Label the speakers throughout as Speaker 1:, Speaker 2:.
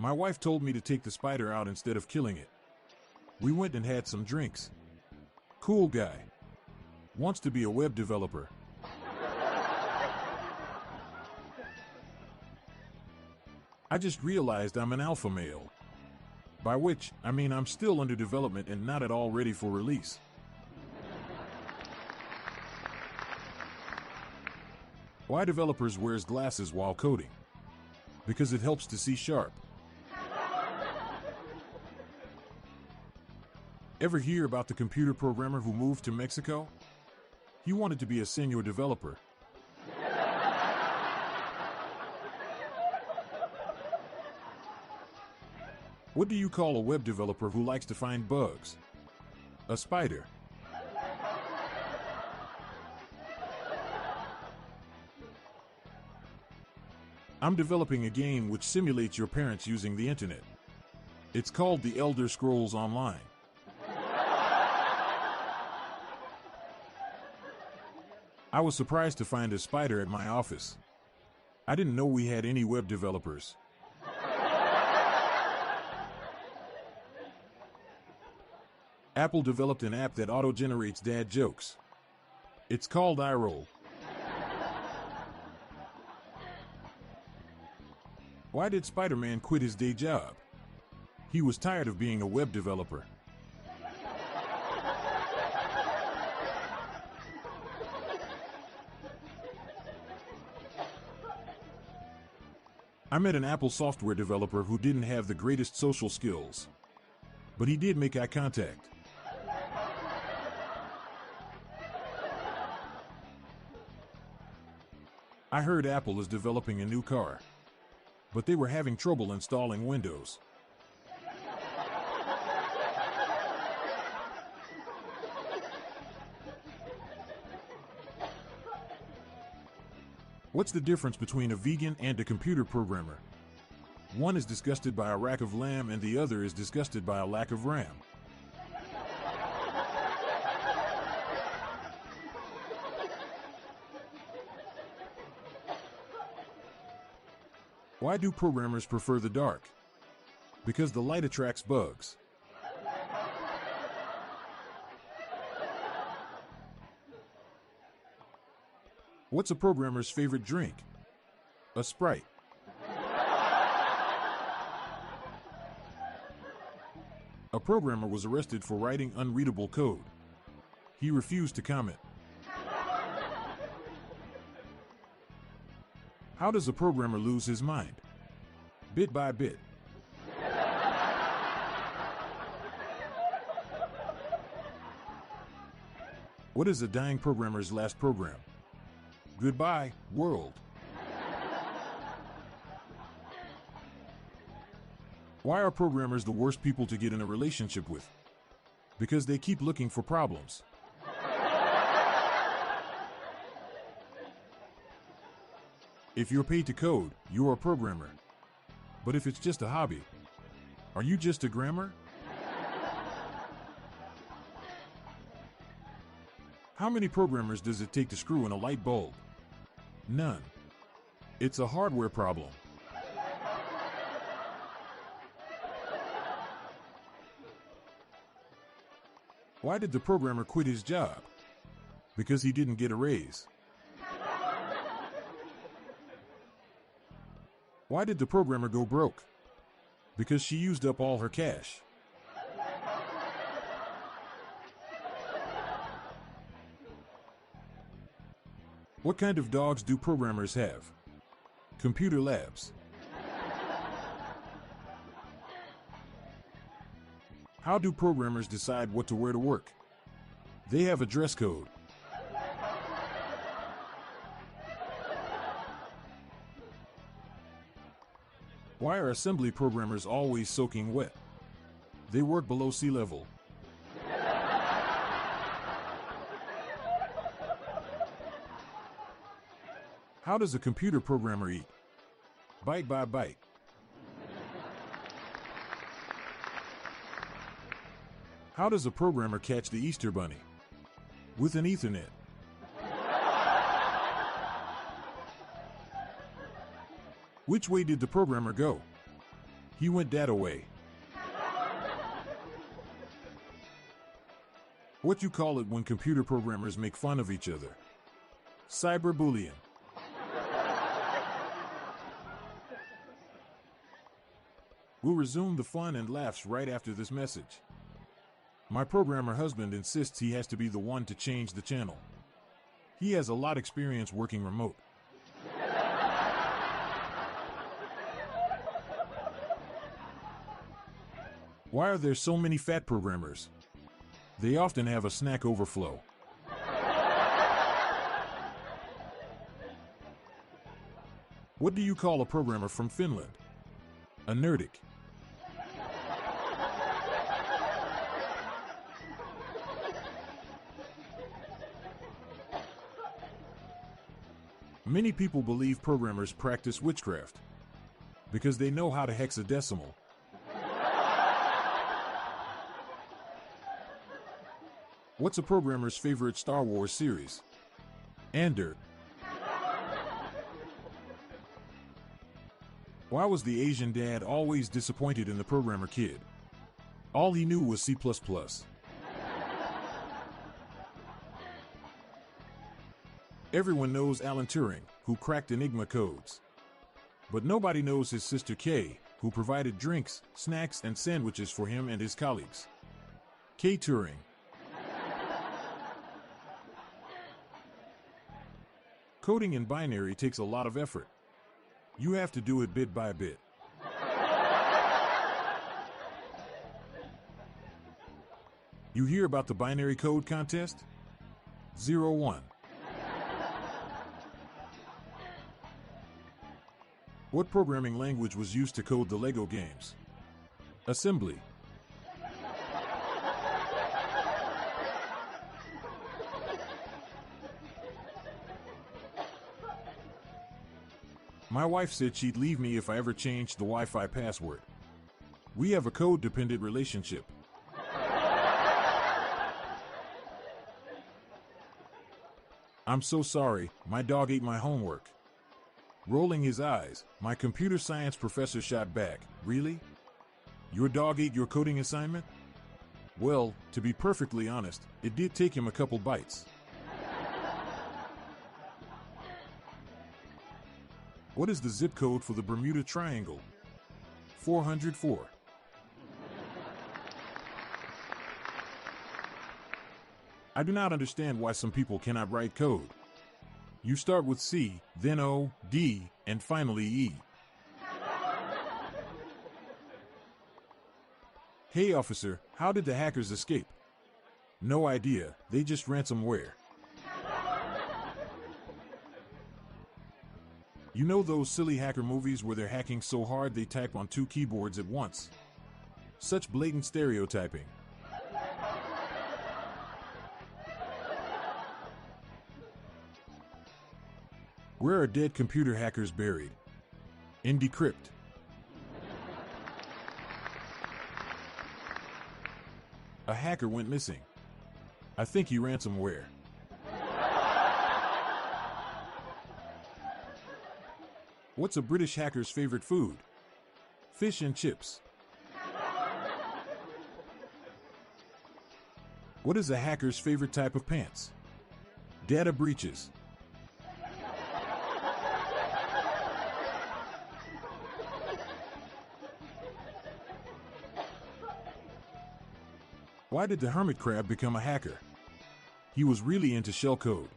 Speaker 1: My wife told me to take the spider out instead of killing it. We went and had some drinks. Cool guy. Wants to be a web developer. I just realized I'm an alpha male. By which, I mean I'm still under development and not at all ready for release. Why developers wears glasses while coding? Because it helps to see sharp. Ever hear about the computer programmer who moved to Mexico? He wanted to be a senior developer. What do you call a web developer who likes to find bugs? A spider. I'm developing a game which simulates your parents using the internet. It's called The Elder Scrolls Online. I was surprised to find a spider at my office. I didn't know we had any web developers. Apple developed an app that auto-generates dad jokes. It's called iRoll. Why did Spider-Man quit his day job? He was tired of being a web developer. I met an Apple software developer who didn't have the greatest social skills, but he did make eye contact. I heard Apple is developing a new car, but they were having trouble installing Windows. What's the difference between a vegan and a computer programmer? One is disgusted by a rack of lamb and the other is disgusted by a lack of RAM. Why do programmers prefer the dark? Because the light attracts bugs. What's a programmer's favorite drink? A Sprite. A programmer was arrested for writing unreadable code. He refused to comment. How does a programmer lose his mind? Bit by bit. What is a dying programmer's last program? Goodbye, world. Why are programmers the worst people to get in a relationship with? Because they keep looking for problems. If you're paid to code, you're a programmer. But if it's just a hobby, are you just a grammar? How many programmers does it take to screw in a light bulb? None. It's a hardware problem. Why did the programmer quit his job? Because he didn't get a raise. Why did the programmer go broke? Because she used up all her cash. What kind of dogs do programmers have? Computer labs. How do programmers decide what to wear to work? They have a dress code. Why are assembly programmers always soaking wet? They work below sea level. How does a computer programmer eat? Bite by bite. How does a programmer catch the Easter Bunny? With an Ethernet. Which way did the programmer go? He went that away. What you call it when computer programmers make fun of each other? Cyberbullying. We'll resume the fun and laughs right after this message. My programmer husband insists he has to be the one to change the channel. He has a lot of experience working remote. Why are there so many fat programmers? They often have a snack overflow. What do you call a programmer from Finland? A nerdic. Many people believe programmers practice witchcraft because they know how to hexadecimal. What's a programmer's favorite Star Wars series? Andor. Why was the Asian dad always disappointed in the programmer kid? All he knew was C++. Everyone knows Alan Turing, who cracked Enigma codes. But nobody knows his sister Kay, who provided drinks, snacks, and sandwiches for him and his colleagues. Kay Turing. Coding in binary takes a lot of effort. You have to do it bit by bit. You hear about the binary code contest? 01. What programming language was used to code the Lego games? Assembly. My wife said she'd leave me if I ever changed the Wi-Fi password. We have a code-dependent relationship. I'm so sorry, my dog ate my homework. Rolling his eyes, my computer science professor shot back, really? Your dog ate your coding assignment? Well, to be perfectly honest, it did take him a couple bites. What is the zip code for the Bermuda Triangle? 404. I do not understand why some people cannot write code. You start with C, then O, D, and finally E. Hey officer, how did the hackers escape? No idea, they just ransomware. You know those silly hacker movies where they're hacking so hard they type on 2 keyboards at once? Such blatant stereotyping. Where are dead computer hackers buried? In Decrypt. A hacker went missing. I think he ransomware. What's a British hacker's favorite food? Fish and chips. What is a hacker's favorite type of pants? Data breaches. Why did the hermit crab become a hacker? He was really into shellcode.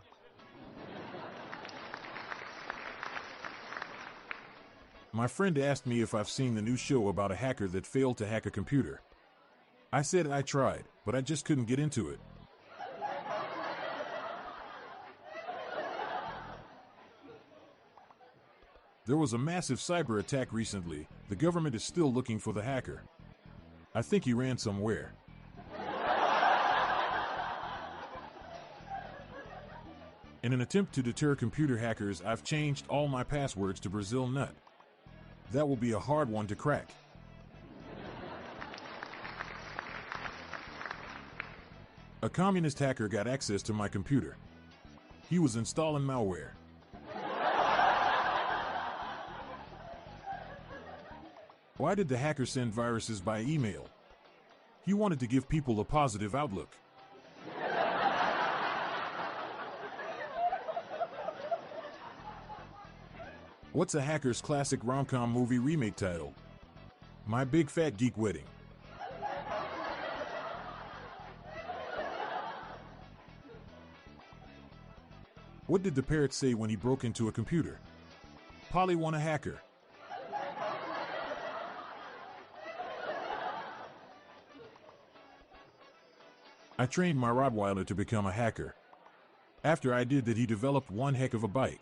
Speaker 1: My friend asked me if I've seen the new show about a hacker that failed to hack a computer. I said I tried, but I just couldn't get into it. There was a massive cyber attack recently. The government is still looking for the hacker. I think he ran somewhere. In an attempt to deter computer hackers, I've changed all my passwords to Brazil Nut. That will be a hard one to crack. A communist hacker got access to my computer. He was installing malware. Why did the hacker send viruses by email? He wanted to give people a positive outlook. What's a hacker's classic rom-com movie remake title? My Big Fat Geek Wedding. What did the parrot say when he broke into a computer? Polly want a hacker. I trained my Rottweiler to become a hacker. After I did that, he developed one heck of a bite.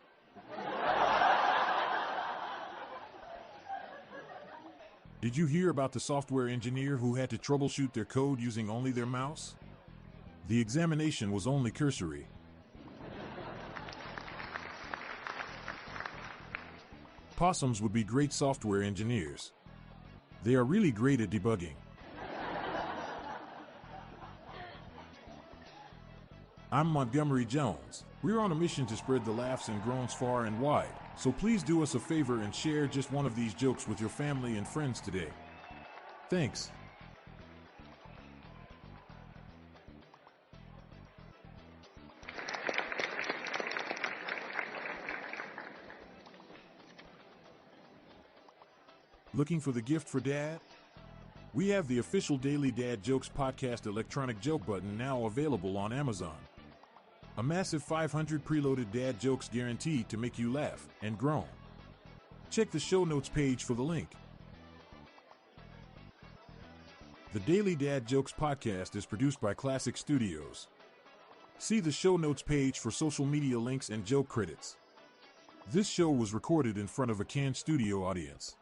Speaker 1: Did you hear about the software engineer who had to troubleshoot their code using only their mouse? The examination was only cursory. Possums would be great software engineers. They are really great at debugging. I'm Montgomery Jones. We're on a mission to spread the laughs and groans far and wide, so please do us a favor and share just one of these jokes with your family and friends today. Thanks. Looking for the gift for Dad? We have the official Daily Dad Jokes Podcast electronic joke button now available on Amazon. A massive 500 preloaded dad jokes guaranteed to make you laugh and groan. Check the show notes page for the link. The Daily Dad Jokes Podcast is produced by Classic Studios. See the show notes page for social media links and joke credits. This show was recorded in front of a canned studio audience.